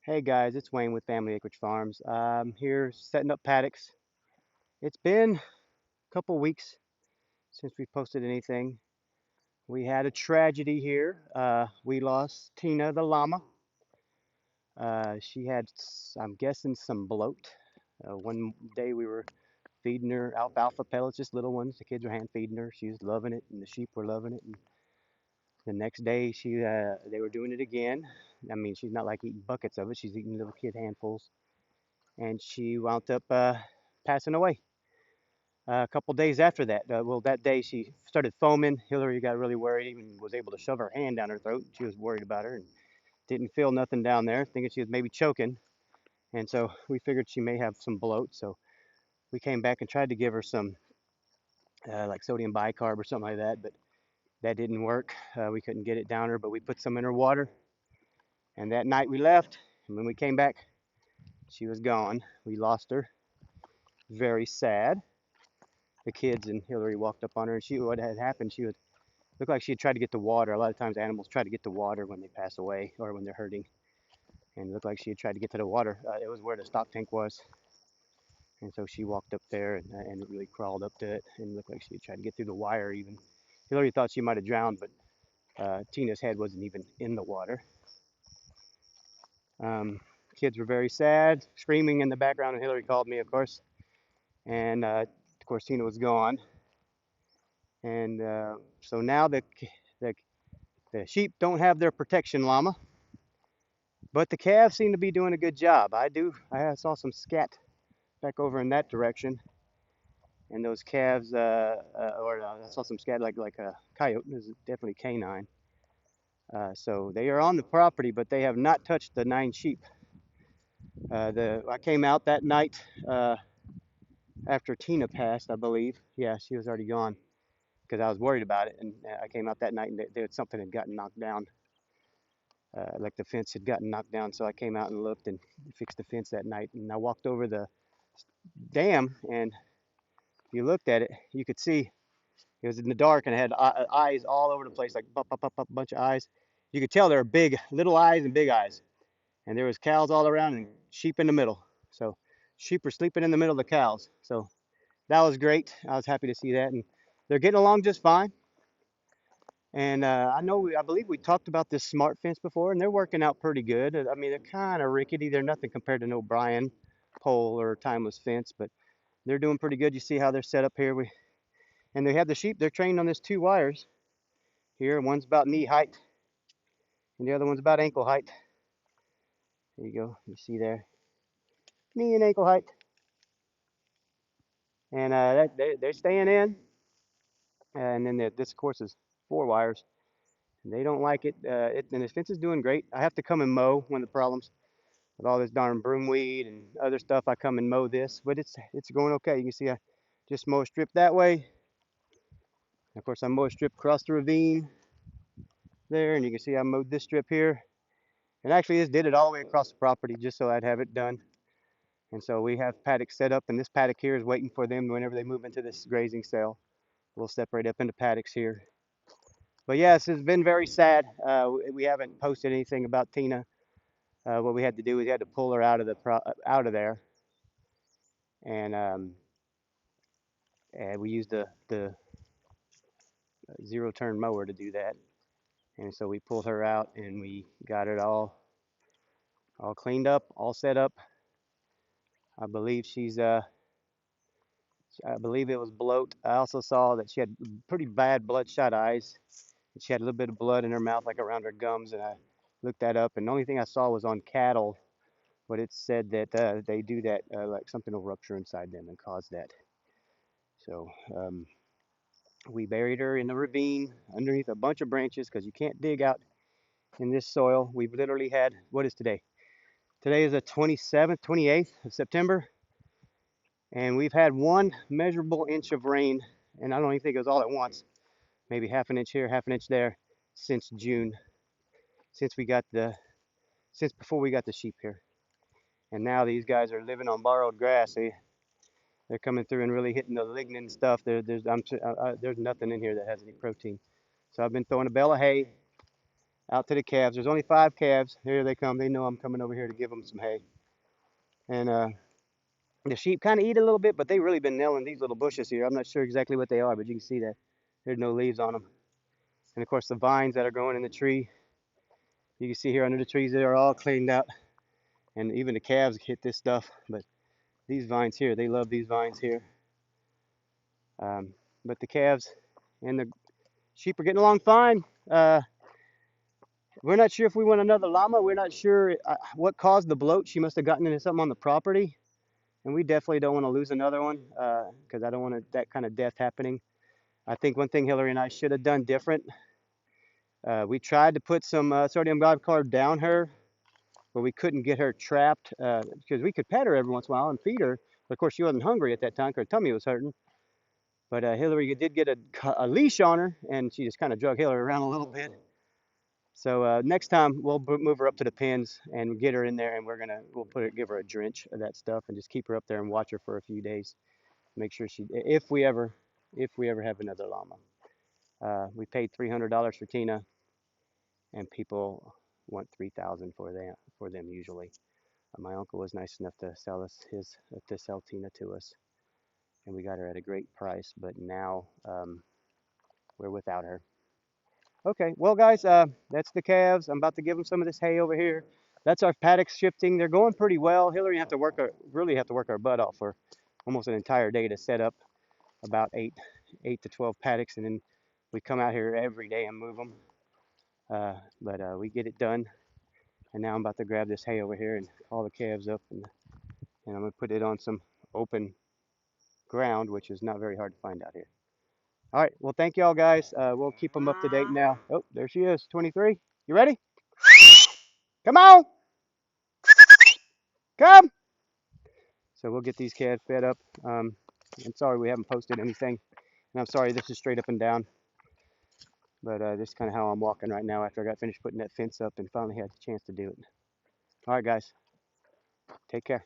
Hey guys, it's Wayne with Family Acreage Farms. I'm here setting up paddocks. It's been a couple weeks since we posted anything. We had a tragedy here. We lost Tina the llama. She had, I'm guessing, some bloat. One day we were feeding her alfalfa pellets, just little ones. The kids were hand feeding her. She was loving it, and the sheep were loving it. And the next day, they were doing it again. I mean, she's not like eating buckets of it. She's eating little kid handfuls, and she wound up passing away. A couple days after that, well, that day she started foaming. Hillary got really worried, even was able to shove her hand down her throat. She was worried about her and didn't feel nothing down there, thinking she was maybe choking. And so we figured she may have some bloat. So we came back and tried to give her some like sodium bicarb or something like that, but that didn't work. We couldn't get it down her, but we put some in her water. And that night we left, and when we came back, she was gone. We lost her. Very sad. The kids and Hillary walked up on her, and what had happened, she would look like she had tried to get to water. A lot of times animals try to get to water when they pass away or when they're hurting, and it looked like she had tried to get to the water. It was where the stock tank was, and so she walked up there and really crawled up to it, and looked like she had tried to get through the wire even. Hillary thought she might have drowned, but Tina's head wasn't even in the water. Um, Kids were very sad, screaming in the background, and Hillary called me, of course, and of course Tina was gone, and so now the the sheep don't have their protection llama. But the calves seem to be doing a good job. I saw some scat back over in that direction, and those calves, I saw some scat like a coyote. This is definitely canine. So they are on the property, but they have not touched the 9 sheep. I came out that night after Tina passed, I believe. Yeah, she was already gone because I was worried about it, and I came out that night and something had gotten knocked down. Like the fence had gotten knocked down, so I came out and looked and fixed the fence that night. And I walked over the dam, and if you looked at it, you could see it was in the dark and it had eyes all over the place, like a bunch of eyes. You could tell there were big, little eyes and big eyes, and there was cows all around and sheep in the middle. So sheep were sleeping in the middle of the cows. So that was great. I was happy to see that, and they're getting along just fine. And I believe we talked about this smart fence before, and they're working out pretty good. I mean, they're kind of rickety. They're nothing compared to an O'Brien pole or timeless fence, but they're doing pretty good. You see how they're set up here. And they have the sheep. They're trained on this 2 wires here. One's about knee height, and the other one's about ankle height. There you go. You see there, knee and ankle height. And they're staying in. And then this, of course, is 4 wires. And they don't like it. And the fence is doing great. I have to come and mow when the problems with all this darn broomweed and other stuff. I come and mow this, but it's going okay. You can see I just mow a strip that way. Of course, I mow a strip across the ravine there, and you can see I mowed this strip here. And actually, this did it all the way across the property just so I'd have it done. And so we have paddocks set up, and this paddock here is waiting for them whenever they move into this grazing cell. We'll separate up into paddocks here. But yes, it's been very sad. We haven't posted anything about Tina. What we had to do is we had to pull her out of there, and we used the zero turn mower to do that. And so we pulled her out and we got it all cleaned up, all set up. I believe I believe it was bloat. I also saw that she had pretty bad bloodshot eyes. She had a little bit of blood in her mouth, like around her gums, and I looked that up. And the only thing I saw was on cattle, but it said that they do that, like something will rupture inside them and cause that. So we buried her in the ravine underneath a bunch of branches because you can't dig out in this soil. We've literally had, what is today? Today is the 27th, 28th of September, and we've had one measurable inch of rain, and I don't even think it was all at once, maybe half an inch here, half an inch there, since June, since we got the, since before we got the sheep here. And now these guys are living on borrowed grass. They're coming through and really hitting the lignin and stuff. There's nothing in here that has any protein. So I've been throwing a bale of hay. out to the calves. There's only 5 calves. Here they come. They know I'm coming over here to give them some hay. And the sheep kind of eat a little bit, but they've really been nailing these little bushes here. I'm not sure exactly what they are, but you can see that there's no leaves on them. And of course, the vines that are growing in the tree, you can see here under the trees, they are all cleaned out. And even the calves hit this stuff. But these vines here, they love these vines here. Um, but the calves and the sheep are getting along fine. We're not sure if we want another llama. We're not sure what caused the bloat. She must have gotten into something on the property. And we definitely don't want to lose another one because I don't want that kind of death happening. I think one thing Hillary and I should have done different. We tried to put some sodium bicarb down her, but we couldn't get her trapped because we could pet her every once in a while and feed her. But of course, she wasn't hungry at that time because her tummy was hurting. But Hillary did get a leash on her, and she just kind of drug Hillary around a little bit. So next time we'll move her up to the pens and get her in there, and we'll give her a drench of that stuff and just keep her up there and watch her for a few days. Make sure if we ever have another llama. We paid $300 for Tina, and people want $3,000 for them usually. My uncle was nice enough to sell Tina to us, and we got her at a great price. But now we're without her. Okay, well guys, that's the calves. I'm about to give them some of this hay over here. That's our paddock shifting. They're going pretty well. Hillary really have to work our butt off for almost an entire day to set up about eight to 12 paddocks, and then we come out here every day and move them. But we get it done. And now I'm about to grab this hay over here and haul the calves up, and I'm gonna put it on some open ground, which is not very hard to find out here. All right, well, thank you all guys. We'll keep them up to date now. Oh, there she is, 23. You ready? Come on, come. So we'll get these calves fed up. I'm sorry we haven't posted anything, and I'm sorry this is straight up and down. But this is kind of how I'm walking right now after I got finished putting that fence up and finally had the chance to do it. All right, guys, take care.